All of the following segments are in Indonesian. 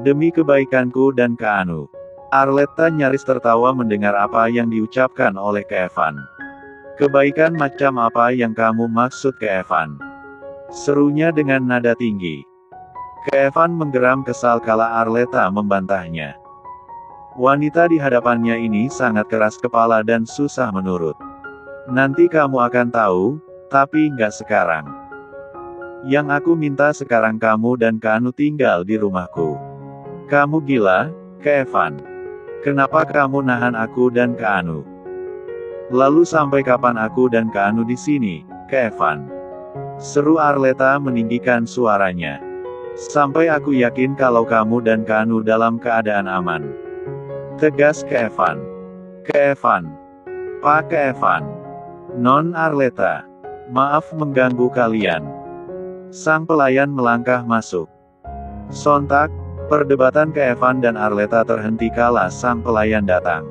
Demi kebaikanku dan Keanu. Arleta nyaris tertawa mendengar apa yang diucapkan oleh Kevan. Kebaikan macam apa yang kamu maksud Kevan? Serunya dengan nada tinggi. Kevan menggeram kesal kala Arleta membantahnya. Wanita di hadapannya ini sangat keras kepala dan susah menurut. Nanti kamu akan tahu, tapi nggak sekarang. Yang aku minta sekarang kamu dan Keanu tinggal di rumahku. Kamu gila, Kevan? Kenapa kamu nahan aku dan Keanu? Lalu sampai kapan aku dan Keanu di sini, Kevan? Seru Arleta meninggikan suaranya. Sampai aku yakin kalau kamu dan Keanu dalam keadaan aman. Tegas Kevan. Kevan. Pak Kevan. Non Arleta. Maaf mengganggu kalian. Sang pelayan melangkah masuk. Sontak, perdebatan Kevan dan Arleta terhenti kala sang pelayan datang.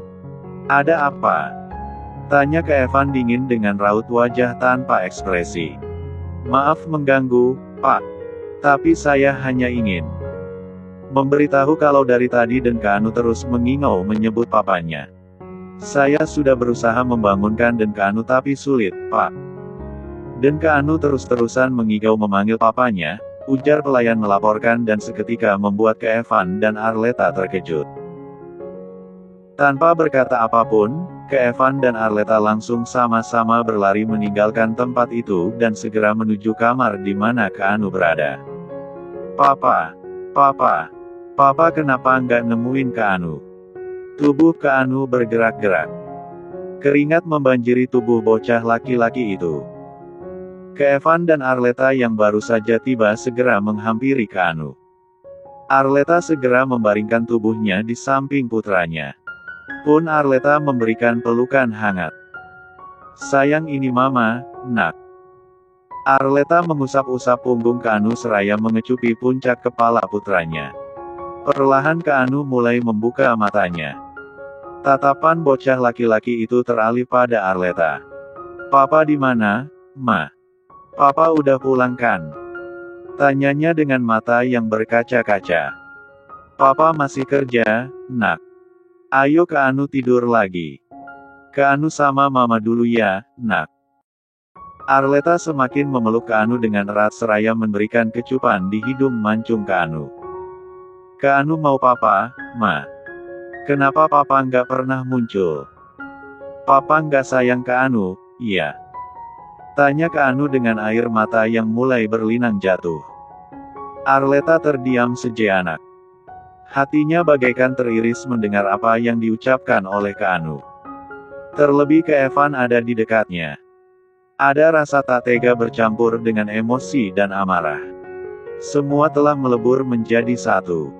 Ada apa? Tanya Kevan dingin dengan raut wajah tanpa ekspresi. Maaf mengganggu, Pak. Tapi saya hanya ingin memberitahu kalau dari tadi dan Keanu terus mengingau menyebut papanya. Saya sudah berusaha membangunkan dan Keanu tapi sulit, Pak. Dan Keanu terus-terusan mengigau memanggil papanya, ujar pelayan melaporkan dan seketika membuat Kevan dan Arleta terkejut. Tanpa berkata apapun, Kevan dan Arleta langsung sama-sama berlari meninggalkan tempat itu dan segera menuju kamar di mana Keanu berada. Papa, Papa kenapa nggak nemuin Keanu? Tubuh Keanu bergerak-gerak. Keringat membanjiri tubuh bocah laki-laki itu. Kevan dan Arleta yang baru saja tiba segera menghampiri Keanu. Arleta segera membaringkan tubuhnya di samping putranya. Pun Arleta memberikan pelukan hangat. Sayang ini mama, nak. Arleta mengusap-usap punggung Keanu seraya mengecupi puncak kepala putranya. Perlahan Keanu mulai membuka matanya. Tatapan bocah laki-laki itu teralih pada Arleta. Papa di mana, Ma? Papa udah pulang kan? Tanyanya dengan mata yang berkaca-kaca. Papa masih kerja, nak. Ayo Keanu tidur lagi. Keanu sama mama dulu ya, nak. Arleta semakin memeluk Keanu dengan erat seraya memberikan kecupan di hidung mancung Keanu. Keanu mau papa, Ma. Kenapa papa nggak pernah muncul? Papa nggak sayang Keanu, iya? Tanya Keanu dengan air mata yang mulai berlinang jatuh. Arleta terdiam sejenak. Hatinya bagaikan teriris mendengar apa yang diucapkan oleh Keanu. Terlebih Kevan ada di dekatnya. Ada rasa tak tega bercampur dengan emosi dan amarah. Semua telah melebur menjadi satu.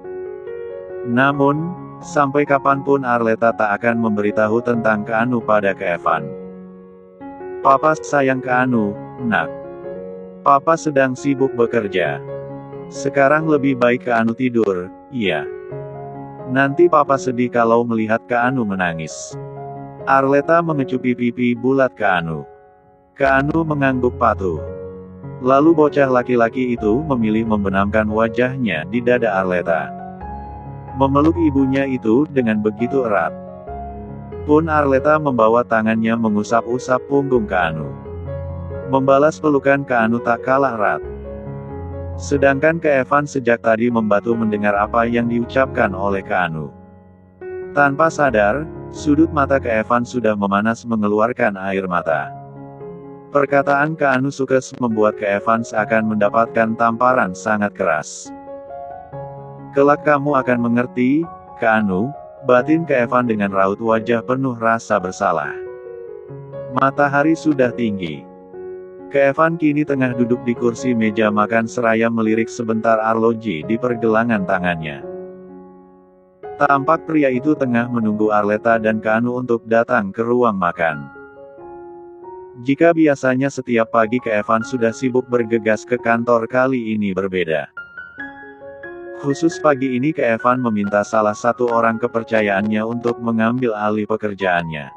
Namun, sampai kapanpun Arleta tak akan memberitahu tentang Keanu pada Kevan. Papa sayang Keanu, nak. Papa sedang sibuk bekerja. Sekarang lebih baik Keanu tidur, iya. Nanti papa sedih kalau melihat Keanu menangis. Arleta mengecupi pipi bulat Keanu. Keanu mengangguk patuh. Lalu bocah laki-laki itu memilih membenamkan wajahnya di dada Arleta. Memeluk ibunya itu dengan begitu erat. Pun Arleta membawa tangannya mengusap-usap punggung Keanu. Membalas pelukan Keanu tak kalah erat. Sedangkan Kevan sejak tadi membatu mendengar apa yang diucapkan oleh Keanu. Tanpa sadar, sudut mata Kevan sudah memanas mengeluarkan air mata. Perkataan Keanu Sukes membuat Kevan seakan mendapatkan tamparan sangat keras. Kelak kamu akan mengerti, Keanu, batin Kevan dengan raut wajah penuh rasa bersalah. Matahari sudah tinggi. Kevan kini tengah duduk di kursi meja makan seraya melirik sebentar arloji di pergelangan tangannya. Tampak pria itu tengah menunggu Arleta dan Keanu untuk datang ke ruang makan. Jika biasanya setiap pagi Kevan sudah sibuk bergegas ke kantor, kali ini berbeda. Khusus pagi ini Kevan meminta salah satu orang kepercayaannya untuk mengambil alih pekerjaannya.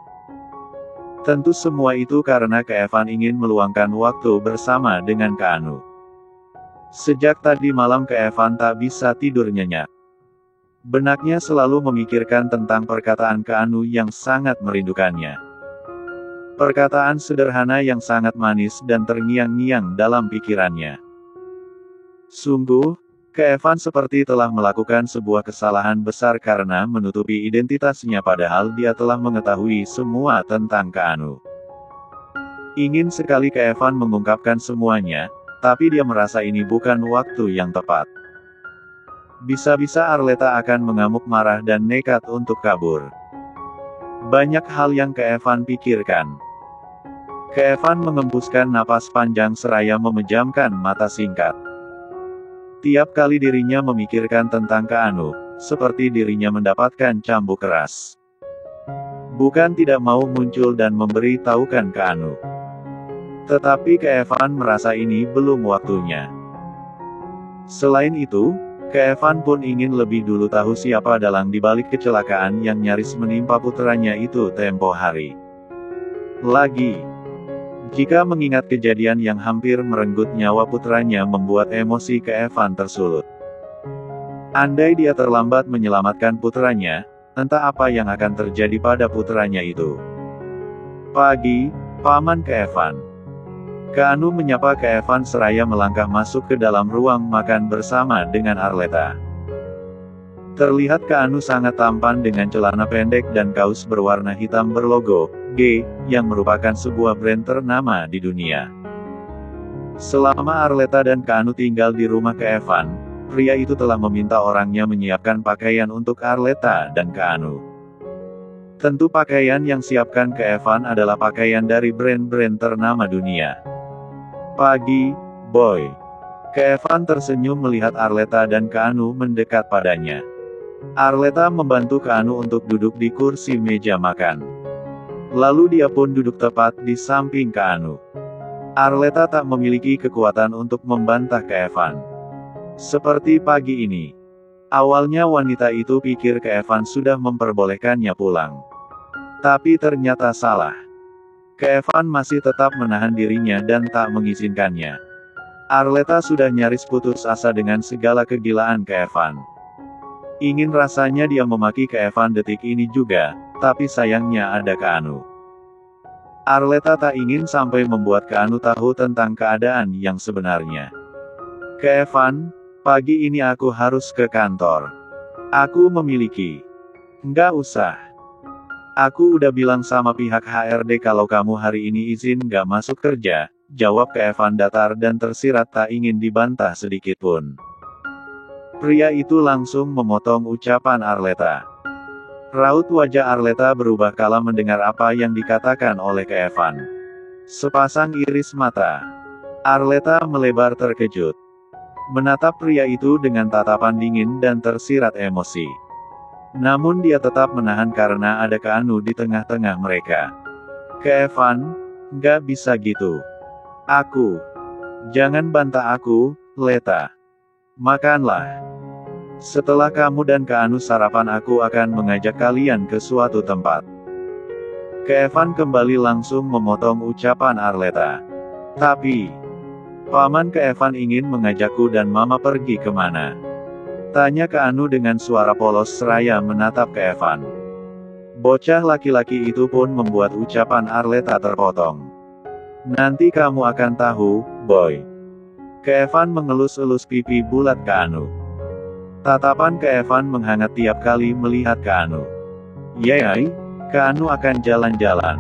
Tentu semua itu karena Kevan ingin meluangkan waktu bersama dengan Keanu. Sejak tadi malam Kevan tak bisa tidur nyenyak. Benaknya selalu memikirkan tentang perkataan Keanu yang sangat merindukannya. Perkataan sederhana yang sangat manis dan terngiang-ngiang dalam pikirannya. Sungguh, Kevan seperti telah melakukan sebuah kesalahan besar karena menutupi identitasnya padahal dia telah mengetahui semua tentang Keanu. Ingin sekali Kevan mengungkapkan semuanya, tapi dia merasa ini bukan waktu yang tepat. Bisa-bisa Arleta akan mengamuk marah dan nekat untuk kabur. Banyak hal yang Kevan pikirkan. Kevan mengembuskan napas panjang seraya memejamkan mata singkat. Tiap kali dirinya memikirkan tentang Keanu, seperti dirinya mendapatkan cambuk keras. Bukan tidak mau muncul dan memberi tahukan Keanu. Tetapi Kevan merasa ini belum waktunya. Selain itu, Kevan pun ingin lebih dulu tahu siapa dalang dibalik kecelakaan yang nyaris menimpa putranya itu tempo hari. Lagi, jika mengingat kejadian yang hampir merenggut nyawa putranya membuat emosi Kevan tersulut. Andai dia terlambat menyelamatkan putranya, entah apa yang akan terjadi pada putranya itu. Pagi, Paman Kevan. Keanu menyapa Kevan seraya melangkah masuk ke dalam ruang makan bersama dengan Arleta. Terlihat Keanu sangat tampan dengan celana pendek dan kaos berwarna hitam berlogo G, yang merupakan sebuah brand ternama di dunia. Selama Arleta dan Keanu tinggal di rumah Kevan, pria itu telah meminta orangnya menyiapkan pakaian untuk Arleta dan Keanu. Tentu pakaian yang siapkan Kevan adalah pakaian dari brand-brand ternama dunia. Pagi, boy. Kevan tersenyum melihat Arleta dan Keanu mendekat padanya. Arleta membantu Keanu untuk duduk di kursi meja makan. Lalu dia pun duduk tepat di samping Keanu. Arleta tak memiliki kekuatan untuk membantah Kevan. Seperti pagi ini. Awalnya wanita itu pikir Kevan sudah memperbolehkannya pulang. Tapi ternyata salah. Kevan masih tetap menahan dirinya dan tak mengizinkannya. Arleta sudah nyaris putus asa dengan segala kegilaan Kevan. Ingin rasanya dia memaki Kevan detik ini juga, tapi sayangnya ada Keanu. Arleta tak ingin sampai membuat Keanu tahu tentang keadaan yang sebenarnya. Kevan, pagi ini aku harus ke kantor. Aku memiliki. Nggak usah. Aku udah bilang sama pihak HRD kalau kamu hari ini izin nggak masuk kerja, jawab Kevan datar dan tersirat tak ingin dibantah sedikitpun. Pria itu langsung memotong ucapan Arleta. Raut wajah Arleta berubah kala mendengar apa yang dikatakan oleh Kevan. Sepasang iris mata. Arleta melebar terkejut. Menatap pria itu dengan tatapan dingin dan tersirat emosi. Namun dia tetap menahan karena ada Keanu di tengah-tengah mereka. Kevan, nggak bisa gitu. Jangan bantah aku, Leta. Makanlah. Setelah kamu dan Keanu sarapan aku akan mengajak kalian ke suatu tempat. Kevan kembali langsung memotong ucapan Arleta. Tapi, Paman Kevan ingin mengajakku dan Mama pergi kemana? Tanya Keanu dengan suara polos seraya menatap Kevan. Bocah laki-laki itu pun membuat ucapan Arleta terpotong. Nanti kamu akan tahu, boy. Kevan mengelus-elus pipi bulat Keanu. Tatapan Kevan menghangat tiap kali melihat Keanu. Yey, Keanu akan jalan-jalan.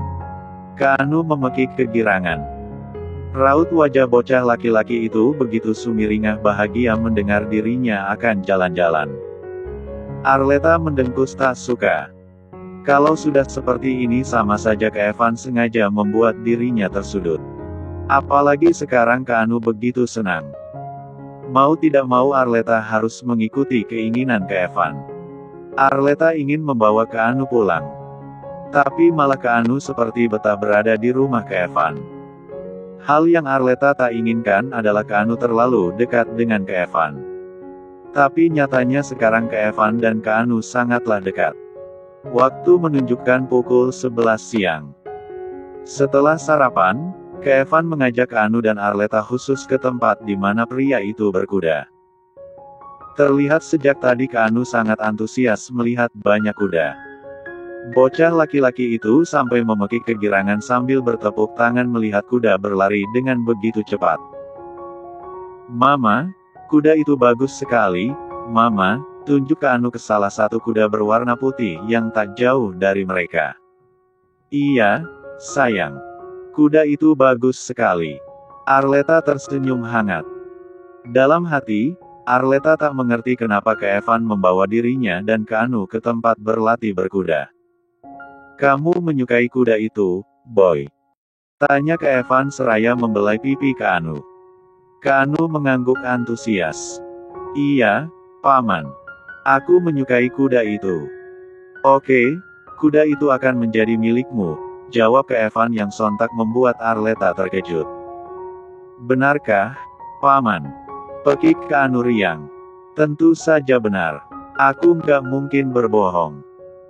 Keanu memekik kegirangan. Raut wajah bocah laki-laki itu begitu sumiringah bahagia mendengar dirinya akan jalan-jalan. Arleta mendengkus tak suka. Kalau sudah seperti ini sama saja Kevan sengaja membuat dirinya tersudut. Apalagi sekarang Keanu begitu senang. Mau tidak mau Arleta harus mengikuti keinginan Kevan. Arleta ingin membawa Keanu pulang. Tapi malah Keanu seperti betah berada di rumah Kevan. Hal yang Arleta tak inginkan adalah Keanu terlalu dekat dengan Kevan. Tapi nyatanya sekarang Kevan dan Keanu sangatlah dekat. Waktu menunjukkan pukul 11 siang. Setelah sarapan, Kevan mengajak Keanu dan Arleta khusus ke tempat di mana pria itu berkuda. Terlihat sejak tadi Keanu sangat antusias melihat banyak kuda. Bocah laki-laki itu sampai memekik kegirangan sambil bertepuk tangan melihat kuda berlari dengan begitu cepat. "Mama, kuda itu bagus sekali, Mama," tunjuk Keanu ke salah satu kuda berwarna putih yang tak jauh dari mereka. "Iya, sayang. Kuda itu bagus sekali." Arleta tersenyum hangat. Dalam hati, Arleta tak mengerti kenapa Kevan membawa dirinya dan Keanu ke tempat berlatih berkuda. "Kamu menyukai kuda itu, Boy?" tanya Kevan seraya membelai pipi Keanu. Keanu mengangguk antusias. "Iya, Paman. Aku menyukai kuda itu." "Oke, kuda itu akan menjadi milikmu," jawab Kevan yang sontak membuat Arleta terkejut. "Benarkah, Paman?" pekik Keanu riang. "Tentu saja benar. Aku nggak mungkin berbohong."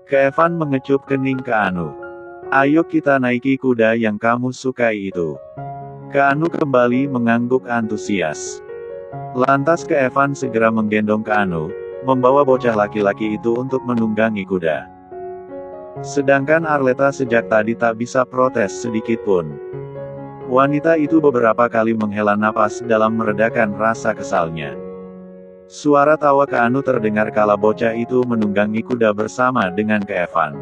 Kevan mengecup kening Keanu. "Ayo kita naiki kuda yang kamu sukai itu." Keanu kembali mengangguk antusias. Lantas Kevan segera menggendong Keanu, membawa bocah laki-laki itu untuk menunggangi kuda. Sedangkan Arleta sejak tadi tak bisa protes sedikit pun. Wanita itu beberapa kali menghela napas dalam meredakan rasa kesalnya. Suara tawa Keanu terdengar kala bocah itu menunggangi kuda bersama dengan Kevan.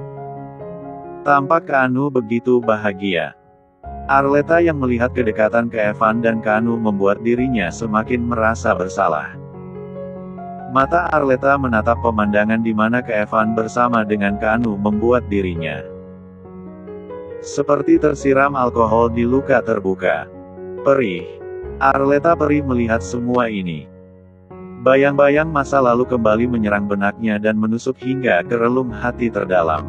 Tampak Keanu begitu bahagia. Arleta yang melihat kedekatan Kevan dan Keanu membuat dirinya semakin merasa bersalah. Mata Arleta menatap pemandangan di mana Kevan bersama dengan Keanu membuat dirinya seperti tersiram alkohol di luka terbuka. Perih. Arleta perih melihat semua ini. Bayang-bayang masa lalu kembali menyerang benaknya dan menusuk hingga ke relung hati terdalam.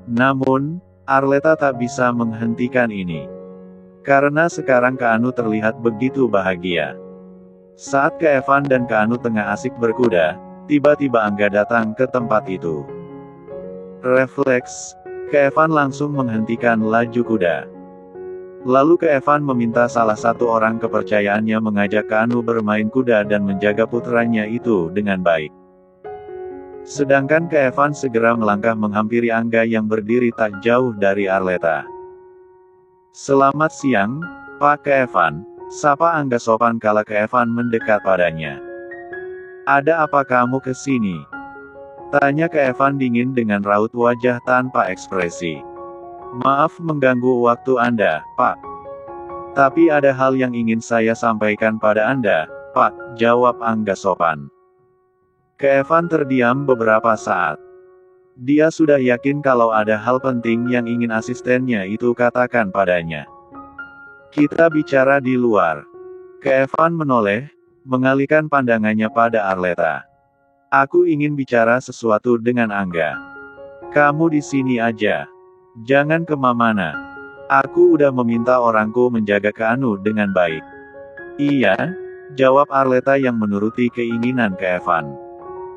Namun, Arleta tak bisa menghentikan ini. Karena sekarang Keanu terlihat begitu bahagia. Saat Kevan dan Keanu tengah asik berkuda, tiba-tiba Angga datang ke tempat itu. Refleks, Kevan langsung menghentikan laju kuda. Lalu Kevan meminta salah satu orang kepercayaannya mengajak Keanu bermain kuda dan menjaga putranya itu dengan baik. Sedangkan Kevan segera melangkah menghampiri Angga yang berdiri tak jauh dari Arleta. "Selamat siang, Pak Kevan," sapa Angga sopan kala Kevan mendekat padanya. "Ada apa kamu ke sini?" tanya Kevan dingin dengan raut wajah tanpa ekspresi. "Maaf mengganggu waktu Anda, Pak. Tapi ada hal yang ingin saya sampaikan pada Anda, Pak," jawab Angga sopan. Kevan terdiam beberapa saat. Dia sudah yakin kalau ada hal penting yang ingin asistennya itu katakan padanya. "Kita bicara di luar." Kevan menoleh, mengalihkan pandangannya pada Arleta. "Aku ingin bicara sesuatu dengan Angga. Kamu di sini aja. Jangan kemana-mana. Aku udah meminta orangku menjaga Keanu dengan baik." "Iya," jawab Arleta yang menuruti keinginan Kevan.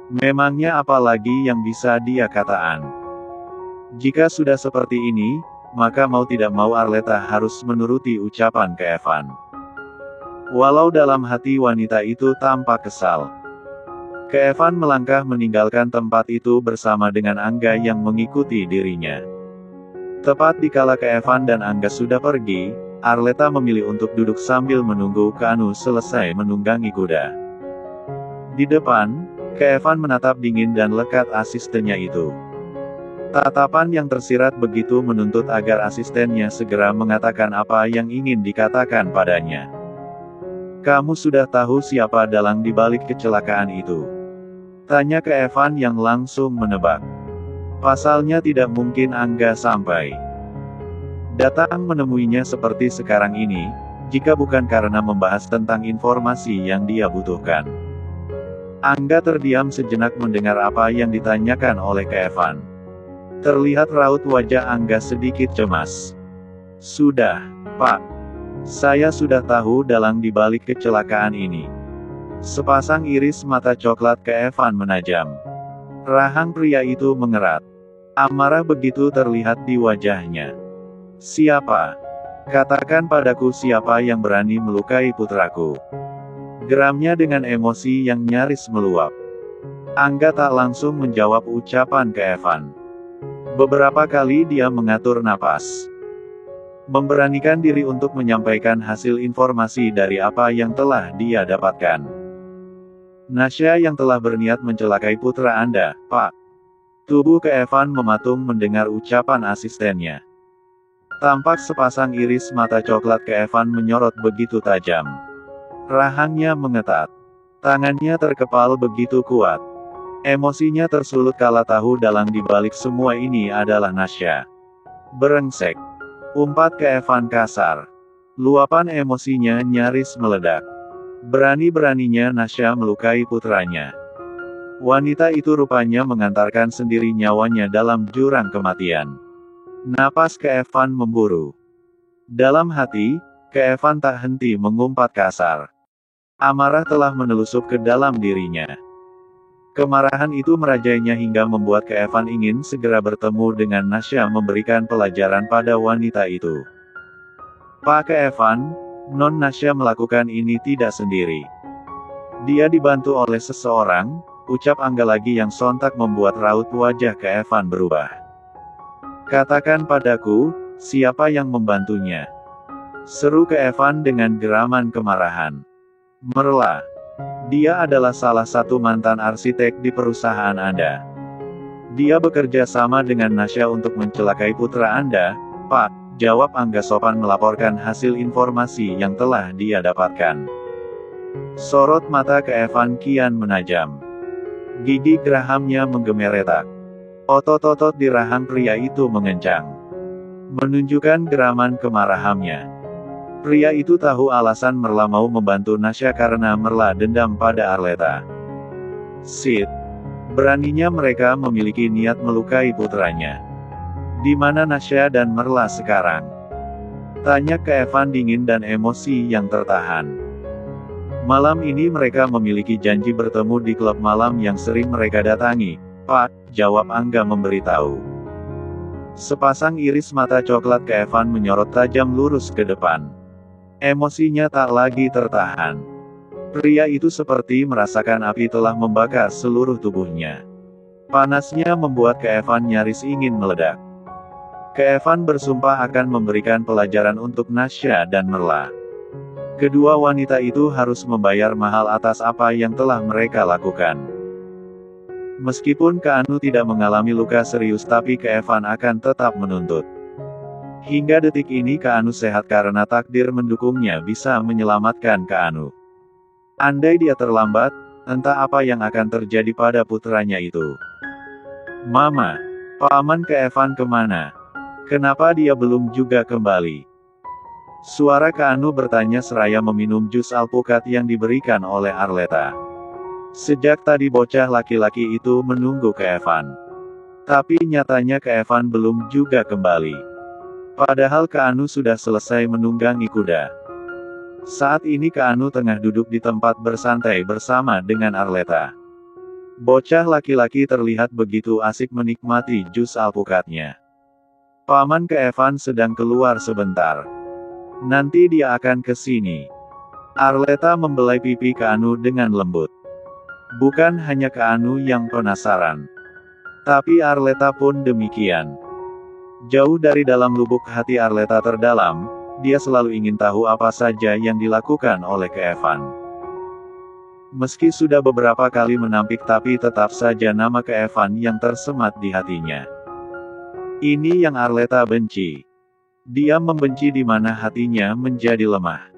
Memangnya apa lagi yang bisa dia katakan? Jika sudah seperti ini, maka mau tidak mau Arleta harus menuruti ucapan Kevan. Walau dalam hati wanita itu tampak kesal. Kevan melangkah meninggalkan tempat itu bersama dengan Angga yang mengikuti dirinya. Tepat dikala Kevan dan Angga sudah pergi, Arleta memilih untuk duduk sambil menunggu Keanu selesai menunggangi kuda. Di depan, Kevan menatap dingin dan lekat asistennya itu. Tatapan yang tersirat begitu menuntut agar asistennya segera mengatakan apa yang ingin dikatakan padanya. "Kamu sudah tahu siapa dalang di balik kecelakaan itu?" tanya Kevan yang langsung menebak. Pasalnya tidak mungkin Angga sampai datang menemuinya seperti sekarang ini, jika bukan karena membahas tentang informasi yang dia butuhkan. Angga terdiam sejenak mendengar apa yang ditanyakan oleh Kevan. Terlihat raut wajah Angga sedikit cemas. "Sudah, Pak. Saya sudah tahu dalang di balik kecelakaan ini." Sepasang iris mata coklat Kevan menajam. Rahang pria itu mengerat. Amarah begitu terlihat di wajahnya. "Siapa? Katakan padaku siapa yang berani melukai putraku." Geramnya dengan emosi yang nyaris meluap. Angga tak langsung menjawab ucapan ke Evan. Beberapa kali dia mengatur napas. Memberanikan diri untuk menyampaikan hasil informasi dari apa yang telah dia dapatkan. Nasya yang telah berniat mencelakai putra Anda, Pak. Tubuh ke Evan mematung mendengar ucapan asistennya. Tampak sepasang iris mata coklat ke Evan menyorot begitu tajam. Rahangnya mengetat. Tangannya terkepal begitu kuat. Emosinya tersulut kala tahu dalang dibalik semua ini adalah Nasya. Brengsek. Umpat ke Evan kasar. Luapan emosinya nyaris meledak. Berani-beraninya Nasya melukai putranya. Wanita itu rupanya mengantarkan sendiri nyawanya dalam jurang kematian. Napas ke Evan memburu. Dalam hati, ke Evan tak henti mengumpat kasar. Amarah telah menelusup ke dalam dirinya. Kemarahan itu merajainya hingga membuat ke Evan ingin segera bertemu dengan Nasya memberikan pelajaran pada wanita itu. Pak ke Evan, Non Nasya melakukan ini tidak sendiri. Dia dibantu oleh seseorang, ucap Angga lagi yang sontak membuat raut wajah ke Evan berubah. Katakan padaku, siapa yang membantunya? Seru ke Evan dengan geraman kemarahan. Merla. Dia adalah salah satu mantan arsitek di perusahaan Anda. Dia bekerja sama dengan Nasya untuk mencelakai putra Anda, Pak, jawab Angga sopan melaporkan hasil informasi yang telah dia dapatkan. Sorot mata ke Evan kian menajam. Gigi gerahamnya menggemeretak. Otot-otot di rahang pria itu mengencang. Menunjukkan geraman kemarahannya. Pria itu tahu alasan Merla mau membantu Nasya karena Merla dendam pada Arleta. Sid. Beraninya mereka memiliki niat melukai putranya. Di mana Nasya dan Merla sekarang? Tanya ke Evan dingin dan emosi yang tertahan. Malam ini mereka memiliki janji bertemu di klub malam yang sering mereka datangi, Pak, jawab Angga memberitahu. Sepasang iris mata coklat ke Evan menyorot tajam lurus ke depan. Emosinya tak lagi tertahan. Pria itu seperti merasakan api telah membakar seluruh tubuhnya. Panasnya membuat ke Evan nyaris ingin meledak. Ke Evan bersumpah akan memberikan pelajaran untuk Nasya dan Merla. Kedua wanita itu harus membayar mahal atas apa yang telah mereka lakukan. Meskipun Keanu tidak mengalami luka serius tapi ke Evan akan tetap menuntut. Hingga detik ini Keanu sehat karena takdir mendukungnya bisa menyelamatkan Keanu. Andai dia terlambat, entah apa yang akan terjadi pada putranya itu. Mama, paman ke Evan kemana? Kenapa dia belum juga kembali? Suara Keanu bertanya seraya meminum jus alpukat yang diberikan oleh Arleta. Sejak tadi bocah laki-laki itu menunggu ke Evan. Tapi nyatanya ke Evan belum juga kembali. Padahal Keanu sudah selesai menunggangi kuda. Saat ini Keanu tengah duduk di tempat bersantai bersama dengan Arleta. Bocah laki-laki terlihat begitu asik menikmati jus alpukatnya. Paman ke Evan sedang keluar sebentar. Nanti dia akan ke sini. Arleta membelai pipi Keanu dengan lembut. Bukan hanya Keanu yang penasaran. Tapi Arleta pun demikian. Jauh dari dalam lubuk hati Arleta terdalam, dia selalu ingin tahu apa saja yang dilakukan oleh ke Evan. Meski sudah beberapa kali menampik tapi tetap saja nama ke Evan yang tersemat di hatinya. Ini yang Arleta benci. Dia membenci di mana hatinya menjadi lemah.